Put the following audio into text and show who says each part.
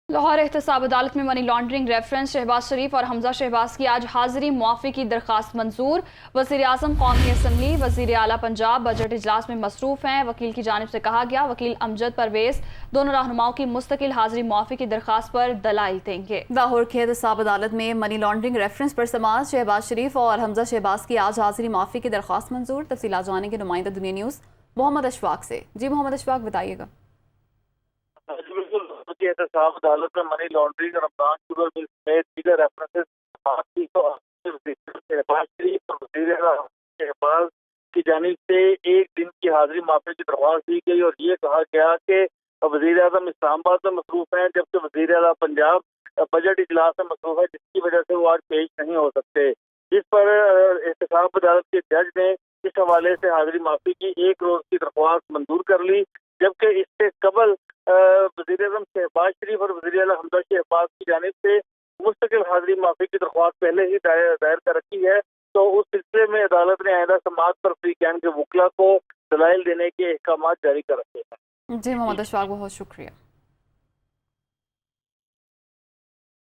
Speaker 1: लाहौर एहतसाब अदालत में मनी लॉन्ड्रिंग रेफरेंस शहबाज शरीफ और हमजा शहबाज की आज हाजिरी मुआफ़ी की दरख्वास्त मंजूर। वज़ीर आज़म कौमी असम्बली वज़ीर आला पंजाब बजट इजलास में मसरूफ़ हैं। वकील की जानिब से कहा गया वकील अमजद परवेज़ दोनों रहनुमाओं की मुस्तकिल हाजिरी मुआफ़ी की दरख्वास्त पर दलाइल देंगे।
Speaker 2: लाहौर की एहतसाब अदालत में मनी लॉन्ड्रिंग रेफरेंस पर समाज शहबाज शरीफ और हमजा शहबाज की आज हाजिरी मुआफ़ी की दरख्वास्त मंजूर। तफसीलात जानेंगे नुमाइंदा दुनिया न्यूज़ मोहम्मद अशफाक से। जी मोहम्मद अशफाक बताइएगा।
Speaker 3: की एहतसाब अदालत में मनी लॉन्ड्रिंग और अफगान शुगर मिल समेत दीगर रेफरेंसेस शहबाज की जानिब से एक दिन की हाजिरी माफी की दरख्वास्त दी गई और ये कहा गया कि वज़ीर आज़म इस्लामाबाद में मसरूफ हैं, जबकि वज़ीर आला पंजाब बजट इजलास में मसरूफ है, जिसकी वजह से वो आज पेश नहीं हो सकते। जिस पर एहतसाब अदालत के जज ने इस हवाले से हाजिरी माफी की 1 रोज की दरख्वास्त मंजूर कर ली, जबकि इससे कबल वज़ीर आज़म शहबाज शरीफ और वज़ीर आला हमजा शहबाज की जानिब से मुस्तकिल हाजिरी माफी की दरख्वास्त पहले ही दायर कर रखी है। तो उस सिलसिले में अदालत ने आइंदा समाअत पर फ्री कैन के वकला को दलाइल देने के अहकाम जारी कर रखे हैं।
Speaker 2: जी मोहम्मद अशफाक बहुत शुक्रिया।